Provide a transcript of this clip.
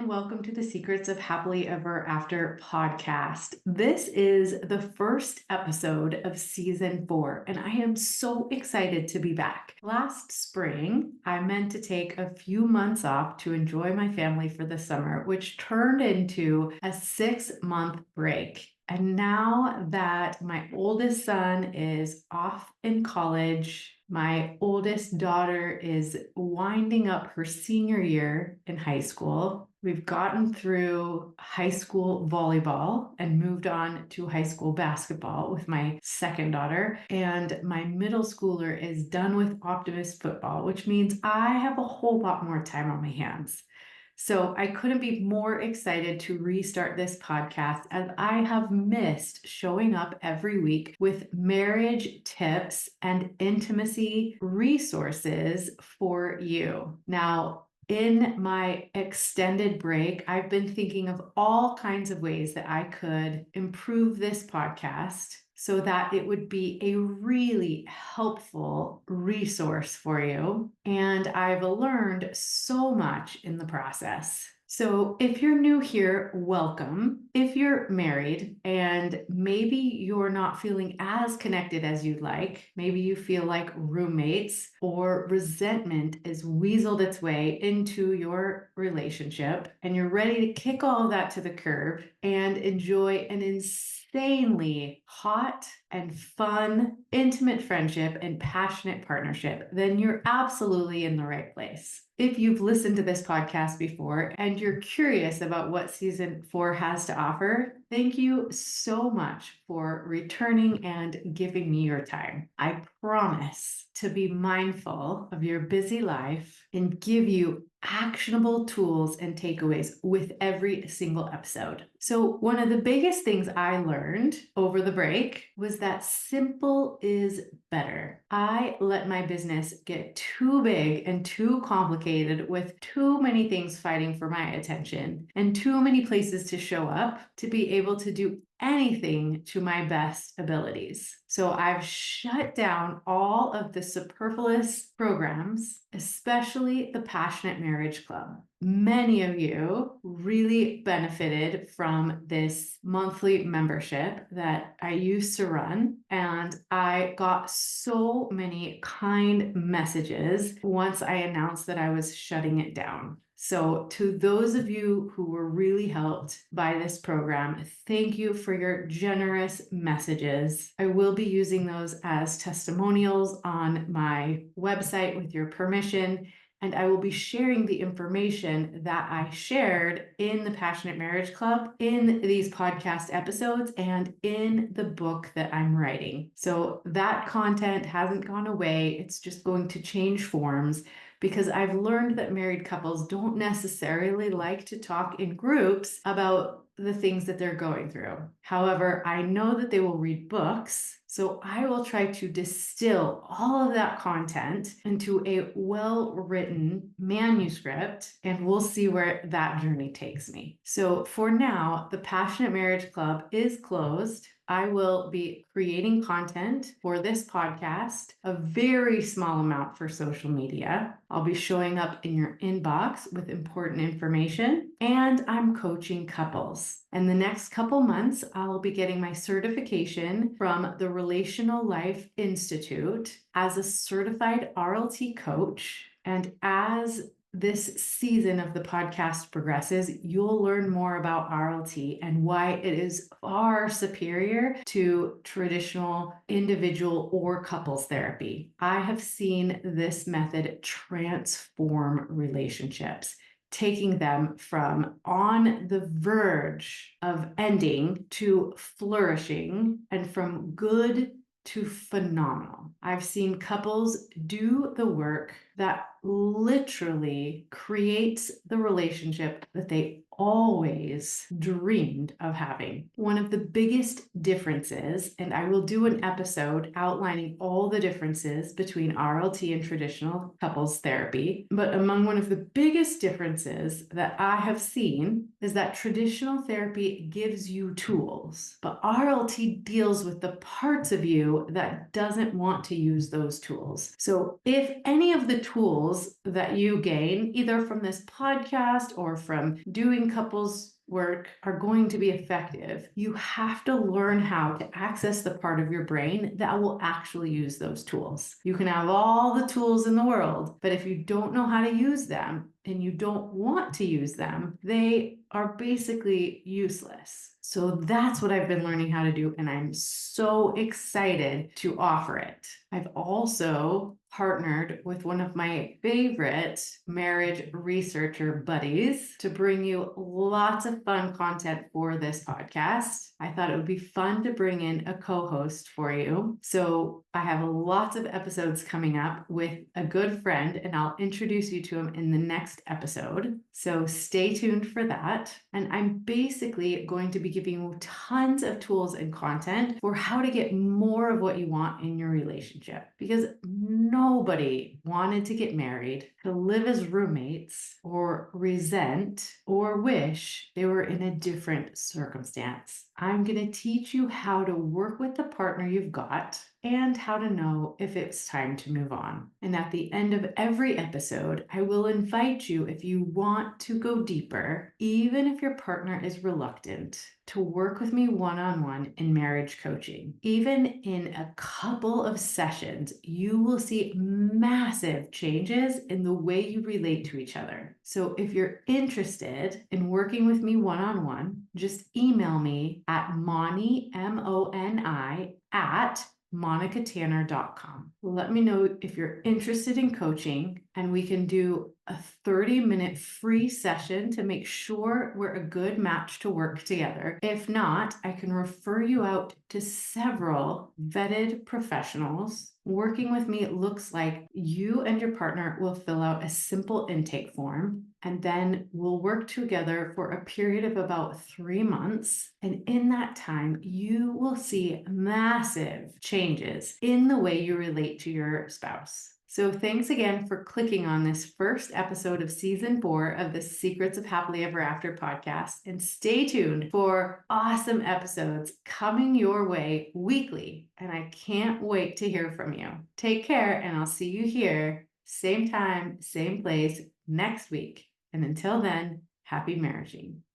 welcome to the Secrets of Happily Ever After podcast. This is the first episode of season 4, and I am so excited to be back. Last spring, I meant to take a few months off to enjoy my family for the summer, which turned into a 6-month break. And now that my oldest son is off in college, my oldest daughter is winding up her senior year in high school. We've gotten through high school volleyball and moved on to high school basketball with my second daughter. And my middle schooler is done with Optimist football, which means I have a whole lot more time on my hands. So I couldn't be more excited to restart this podcast, as I have missed showing up every week with marriage tips and intimacy resources for you. Now, in my extended break, I've been thinking of all kinds of ways that I could improve this podcast so that it would be a really helpful resource for you. And I've learned so much in the process. So if you're new here, welcome. If you're married and maybe you're not feeling as connected as you'd like, maybe you feel like roommates or resentment has weaseled its way into your relationship and you're ready to kick all of that to the curb and enjoy an insanely hot and fun, intimate friendship and passionate partnership, then you're absolutely in the right place. If you've listened to this podcast before and you're curious about what season 4 has to offer, thank you so much for returning and giving me your time. I promise to be mindful of your busy life and give you actionable tools and takeaways with every single episode. So one of the biggest things I learned over the break was that simple is better. I let my business get too big and too complicated with too many things fighting for my attention and too many places to show up to be able to do anything to my best abilities. So I've shut down all of the superfluous programs, especially the Passionate Marriage Club. Many of you really benefited from this monthly membership that I used to run, and I got so many kind messages once I announced that I was shutting it down. So to those of you who were really helped by this program, thank you for your generous messages. I will be using those as testimonials on my website with your permission, and I will be sharing the information that I shared in the Passionate Marriage Club in these podcast episodes and in the book that I'm writing. So that content hasn't gone away. It's just going to change forms, because I've learned that married couples don't necessarily like to talk in groups about the things that they're going through. However, I know that they will read books, so I will try to distill all of that content into a well-written manuscript, and we'll see where that journey takes me. So for now, the Passionate Marriage Club is closed. I will be creating content for this podcast, a very small amount for social media. I'll be showing up in your inbox with important information, and I'm coaching couples. And the next couple months, I'll be getting my certification from the Relational Life Institute as a certified RLT coach. And as this season of the podcast progresses, you'll learn more about RLT and why it is far superior to traditional individual or couples therapy. I have seen this method transform relationships, taking them from on the verge of ending to flourishing, and from good to phenomenal. I've seen couples do the work that literally creates the relationship that they always dreamed of having. One of the biggest differences, and I will do an episode outlining all the differences between RLT and traditional couples therapy, but among one of the biggest differences that I have seen is that traditional therapy gives you tools, but RLT deals with the parts of you that doesn't want to use those tools. So if any of the tools that you gain, either from this podcast or from doing couples work, are going to be effective, you have to learn how to access the part of your brain that will actually use those tools. You can have all the tools in the world, but if you don't know how to use them and you don't want to use them, they are basically useless. So that's what I've been learning how to do, and I'm so excited to offer it. I've also partnered with one of my favorite marriage researcher buddies to bring you lots of fun content for this podcast. I thought it would be fun to bring in a co-host for you. So I have lots of episodes coming up with a good friend, and I'll introduce you to him in the next episode. So stay tuned for that. And I'm basically going to be giving you tons of tools and content for how to get more of what you want in your relationship, because nobody wanted to get married, to live as roommates, or resent or wish they were in a different circumstance. I'm going to teach you how to work with the partner you've got and how to know if it's time to move on. And at the end of every episode, I will invite you, if you want to go deeper, even if your partner is reluctant, to work with me one-on-one in marriage coaching. Even in a couple of sessions, you will see massive changes in the way you relate to each other. So if you're interested in working with me one-on-one, just email me at Moni, M-O-N-I, at monicatanner.com. Let me know if you're interested in coaching, and we can do a 30-minute free session to make sure we're a good match to work together. If not, I can refer you out to several vetted professionals. Working with me looks like you and your partner will fill out a simple intake form, and then we'll work together for a period of about 3 months. And in that time, you will see massive changes in the way you relate to your spouse. So thanks again for clicking on this first episode of season 4 of the Secrets of Happily Ever After podcast. And stay tuned for awesome episodes coming your way weekly. And I can't wait to hear from you. Take care, and I'll see you here, same time, same place, next week. And until then, happy marriaging.